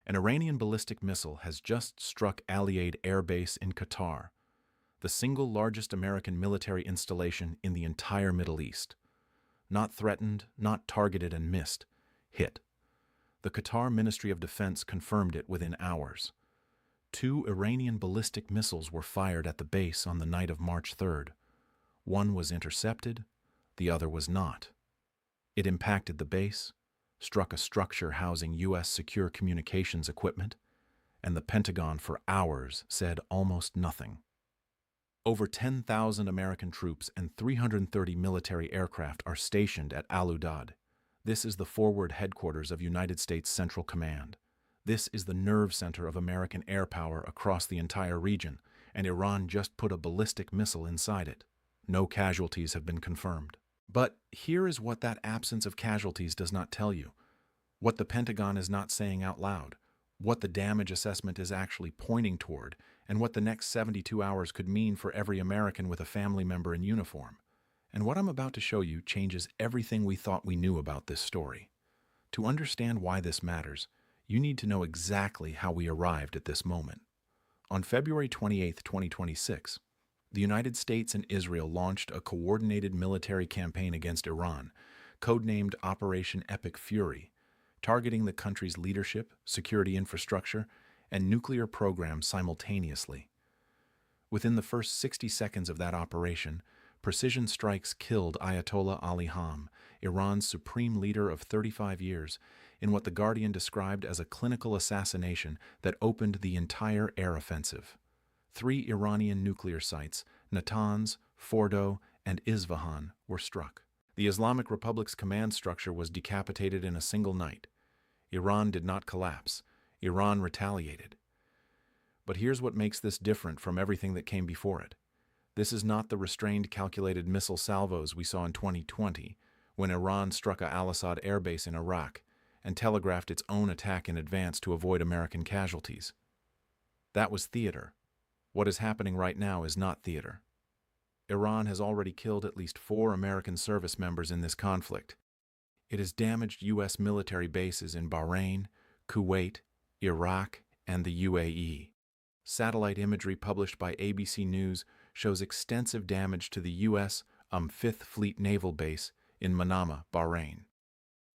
An Iranian ballistic missile has just struck Udeid Air Base in Qatar, the single largest American military installation in the entire Middle East. Not threatened, not targeted and missed, hit. The Qatar Ministry of Defense confirmed it within hours. 2 Iranian ballistic missiles were fired at the base on the night of March 3rd. One was intercepted, the other was not. It impacted the base, struck a structure housing U.S. secure communications equipment, and the Pentagon for hours said almost nothing. Over 10,000 American troops and 330 military aircraft are stationed at Udeid. This is the forward headquarters of United States Central Command. This is the nerve center of American air power across the entire region, and Iran just put a ballistic missile inside it. No casualties have been confirmed. But here is what that absence of casualties does not tell you, what the Pentagon is not saying out loud, what the damage assessment is actually pointing toward, and what the next 72 hours could mean for every American with a family member in uniform. And what I'm about to show you changes everything we thought we knew about this story. To understand why this matters, you need to know exactly how we arrived at this moment. On February 28, 2026, the United States and Israel launched a coordinated military campaign against Iran, codenamed Operation Epic Fury, targeting the country's leadership, security infrastructure, and nuclear program simultaneously. Within the first 60 seconds of that operation, precision strikes killed Ayatollah Ali Khamenei, Iran's supreme leader of 35 years, in what The Guardian described as a clinical assassination that opened the entire air offensive. 3 Iranian nuclear sites, Natanz, Fordow, and Isfahan, were struck. The Islamic Republic's command structure was decapitated in a single night. Iran did not collapse. Iran retaliated. But here's what makes this different from everything that came before it. This is not the restrained, calculated missile salvos we saw in 2020, when Iran struck a Al-Assad air base in Iraq and telegraphed its own attack in advance to avoid American casualties. That was theater. What is happening right now is not theater. Iran has already killed at least 4 American service members in this conflict. It has damaged U.S. military bases in Bahrain, Kuwait, Iraq, and the UAE. Satellite imagery published by ABC News shows extensive damage to the U.S. 5th Fleet Naval Base in Manama, Bahrain.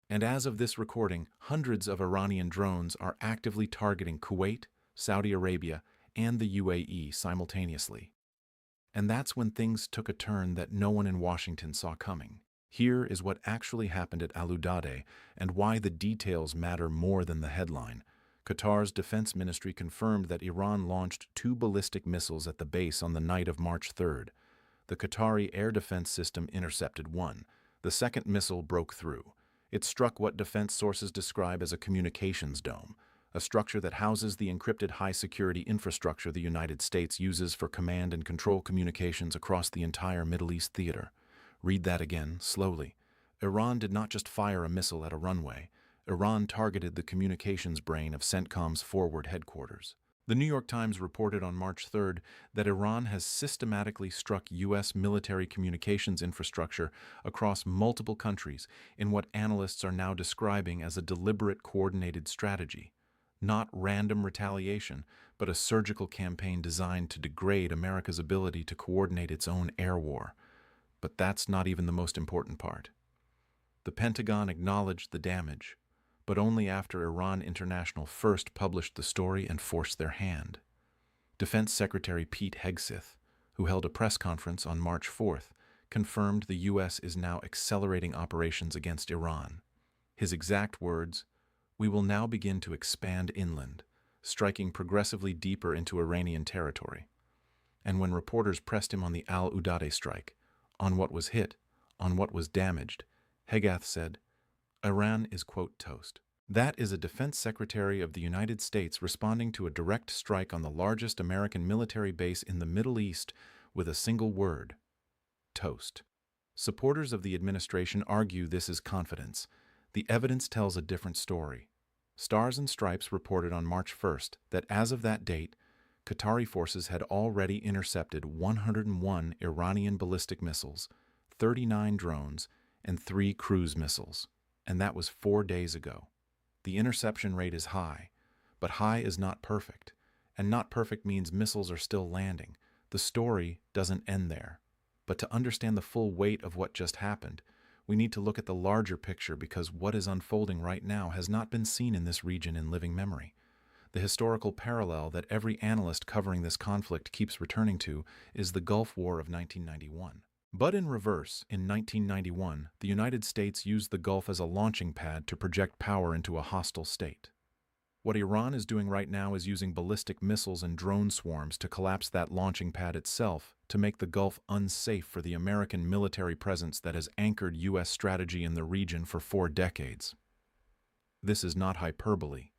And as of this recording, hundreds of Iranian drones are actively targeting Kuwait, Saudi Arabia, and the UAE simultaneously. And that's when things took a turn that no one in Washington saw coming. Here is what actually happened at Udeid and why the details matter more than the headline. Qatar's defense ministry confirmed that Iran launched 2 ballistic missiles at the base on the night of March 3rd. The Qatari air defense system intercepted one. The second missile broke through. It struck what defense sources describe as a communications dome, a structure that houses the encrypted high-security infrastructure the United States uses for command and control communications across the entire Middle East theater. Read that again, slowly. Iran did not just fire a missile at a runway. Iran targeted the communications brain of CENTCOM's forward headquarters. The New York Times reported on March 3rd that Iran has systematically struck U.S. military communications infrastructure across multiple countries in what analysts are now describing as a deliberate, coordinated strategy. Not random retaliation, but a surgical campaign designed to degrade America's ability to coordinate its own air war. But that's not even the most important part. The Pentagon acknowledged the damage, but only after Iran International first published the story and forced their hand. Defense Secretary Pete Hegseth, who held a press conference on March 4th, confirmed the U.S. is now accelerating operations against Iran. His exact words, "We will now begin to expand inland, striking progressively deeper into Iranian territory." And when reporters pressed him on the Udeid strike, on what was hit, on what was damaged, Hegseth said, "Iran is, quote, toast." That is a defense secretary of the United States responding to a direct strike on the largest American military base in the Middle East with a single word, toast. Supporters of the administration argue this is confidence. The evidence tells a different story. Stars and Stripes reported on March 1st that as of that date, Qatari forces had already intercepted 101 Iranian ballistic missiles, 39 drones, and 3 cruise missiles. And that was 4 days ago. The interception rate is high, But high is not perfect, and not perfect means missiles are still landing. The story doesn't end there. But to understand the full weight of what just happened, we need to look at the larger picture, because what is unfolding right now has not been seen in this region in living memory. The historical parallel that every analyst covering this conflict keeps returning to is the Gulf War of 1991. But in reverse, in 1991, the United States used the Gulf as a launching pad to project power into a hostile state. What Iran is doing right now is using ballistic missiles and drone swarms to collapse that launching pad itself, to make the Gulf unsafe for the American military presence that has anchored U.S. strategy in the region for 4 decades. This is not hyperbole.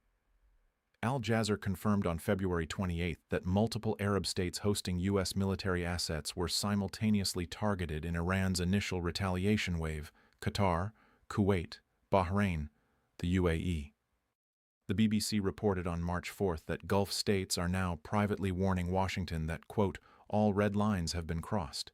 Al Jazeera confirmed on February 28 that multiple Arab states hosting U.S. military assets were simultaneously targeted in Iran's initial retaliation wave: Qatar, Kuwait, Bahrain, the UAE. The BBC reported on March 4 that Gulf states are now privately warning Washington that, quote, all red lines have been crossed.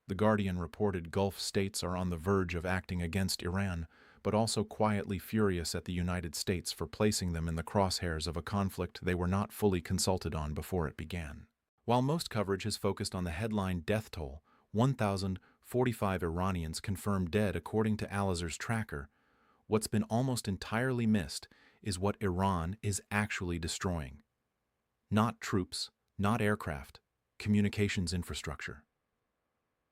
The Guardian reported Gulf states are on the verge of acting against Iran, but also quietly furious at the United States for placing them in the crosshairs of a conflict they were not fully consulted on before it began. While most coverage has focused on the headline death toll, 1,045 Iranians confirmed dead according to Al Jazeera's tracker, what's been almost entirely missed is what Iran is actually destroying. Not troops, not aircraft, communications infrastructure.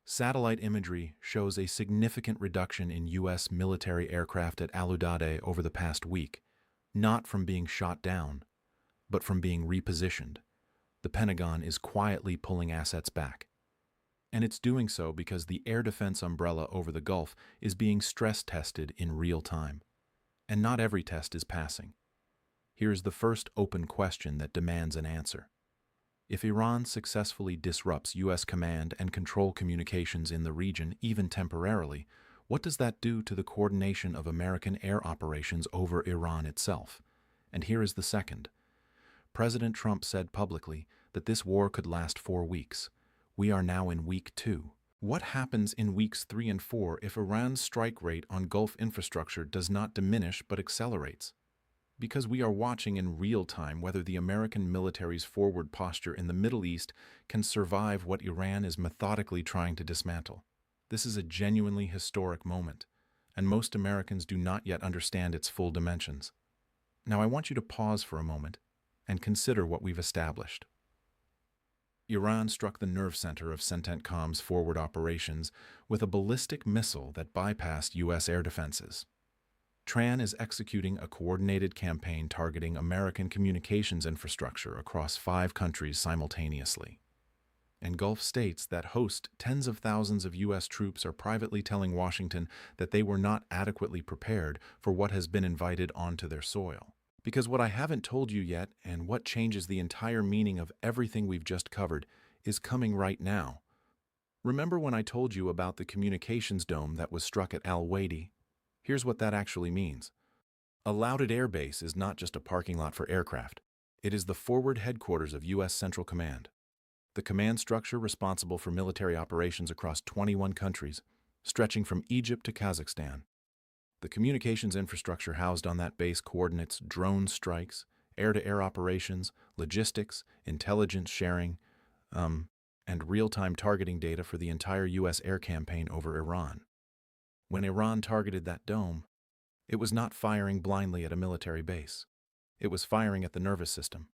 Satellite imagery shows a significant reduction in U.S. military aircraft at Al Udeid over the past week, not from being shot down, but from being repositioned. The Pentagon is quietly pulling assets back. And it's doing so because the air defense umbrella over the Gulf is being stress tested in real time. And not every test is passing. Here's the first open question that demands an answer. If Iran successfully disrupts U.S. command and control communications in the region, even temporarily, what does that do to the coordination of American air operations over Iran itself? And here is the second. President Trump said publicly that this war could last 4 weeks. We are now in week 2. What happens in weeks 3 and 4 if Iran's strike rate on Gulf infrastructure does not diminish but accelerates? Because we are watching in real time whether the American military's forward posture in the Middle East can survive what Iran is methodically trying to dismantle. This is a genuinely historic moment, and most Americans do not yet understand its full dimensions. Now I want you to pause for a moment and consider what we've established. Iran struck the nerve center of CENTENTCOM's forward operations with a ballistic missile that bypassed U.S. air defenses. Tran is executing a coordinated campaign targeting American communications infrastructure across 5 countries simultaneously. And Gulf states that host tens of thousands of U.S. troops are privately telling Washington that they were not adequately prepared for what has been invited onto their soil. Because what I haven't told you yet, and what changes the entire meaning of everything we've just covered, is coming right now. Remember when I told you about the communications dome that was struck at Al-Wadi? Here's what that actually means. Udeid Air Base is not just a parking lot for aircraft. It is the forward headquarters of U.S. Central Command, the command structure responsible for military operations across 21 countries, stretching from Egypt to Kazakhstan. The communications infrastructure housed on that base coordinates drone strikes, air-to-air operations, logistics, intelligence sharing, and real-time targeting data for the entire U.S. air campaign over Iran. When Iran targeted that dome, it was not firing blindly at a military base. It was firing at the nervous system.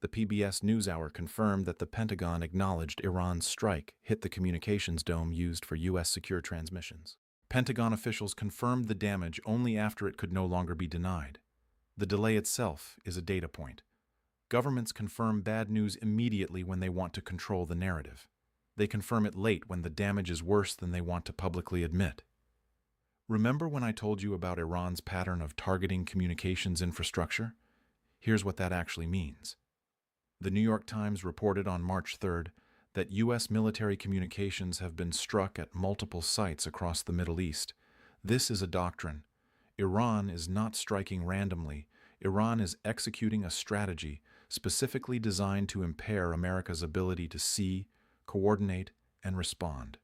The PBS NewsHour confirmed that the Pentagon acknowledged Iran's strike hit the communications dome used for U.S. secure transmissions. Pentagon officials confirmed the damage only after it could no longer be denied. The delay itself is a data point. Governments confirm bad news immediately when they want to control the narrative. They confirm it late when the damage is worse than they want to publicly admit. Remember when I told you about Iran's pattern of targeting communications infrastructure? Here's what that actually means. The New York Times reported on March 3rd that U.S. military communications have been struck at multiple sites across the Middle East. This is a doctrine. Iran is not striking randomly. Iran is executing a strategy specifically designed to impair America's ability to see, coordinate, and respond.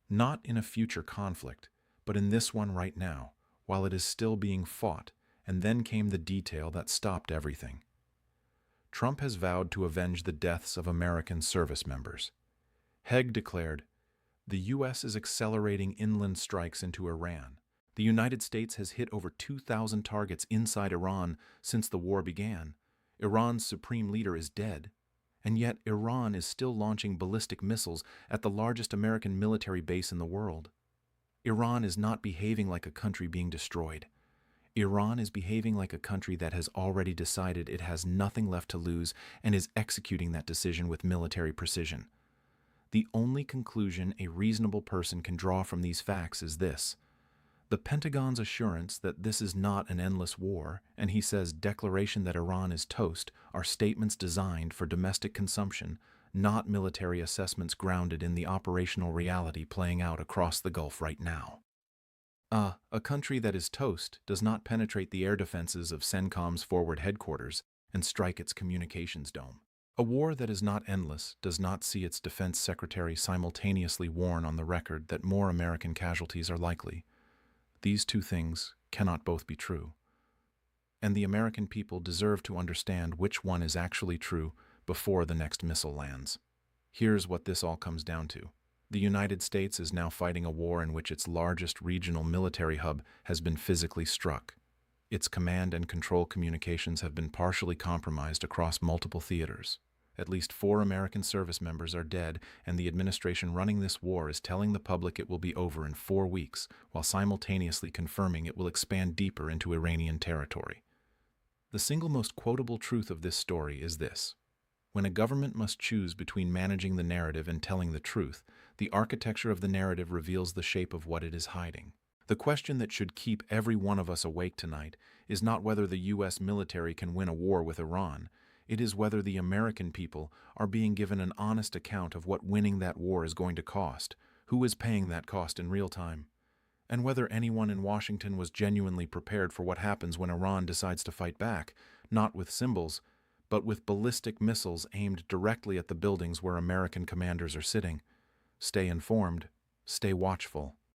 Not in a future conflict, but in this one right now, while it is still being fought, And then came the detail that stopped everything. Trump has vowed to avenge the deaths of American service members. Haig declared, "The U.S. is accelerating inland strikes into Iran. The United States has hit over 2,000 targets inside Iran since the war began. Iran's supreme leader is dead. And yet Iran is still launching ballistic missiles at the largest American military base in the world. Iran is not behaving like a country being destroyed. Iran is behaving like a country that has already decided it has nothing left to lose and is executing that decision with military precision. The only conclusion a reasonable person can draw from these facts is this: the Pentagon's assurance that this is not an endless war, and he says declaration that Iran is toast, are statements designed for domestic consumption, not military assessments grounded in the operational reality playing out across the Gulf right now. A country that is toast does not penetrate the air defenses of CENTCOM's forward headquarters and strike its communications dome. A war that is not endless does not see its defense secretary simultaneously warn on the record that more American casualties are likely. These two things cannot both be true. And the American people deserve to understand which one is actually true before the next missile lands. Here's what this all comes down to. The United States is now fighting a war in which its largest regional military hub has been physically struck. Its command and control communications have been partially compromised across multiple theaters. At least 4 American service members are dead, and the administration running this war is telling the public it will be over in 4 weeks, while simultaneously confirming it will expand deeper into Iranian territory. The single most quotable truth of this story is this: when a government must choose between managing the narrative and telling the truth, the architecture of the narrative reveals the shape of what it is hiding. The question that should keep every one of us awake tonight is not whether the U.S. military can win a war with Iran. It is whether the American people are being given an honest account of what winning that war is going to cost, who is paying that cost in real time, and whether anyone in Washington was genuinely prepared for what happens when Iran decides to fight back, not with symbols, but with ballistic missiles aimed directly at the buildings where American commanders are sitting. Stay informed, stay watchful,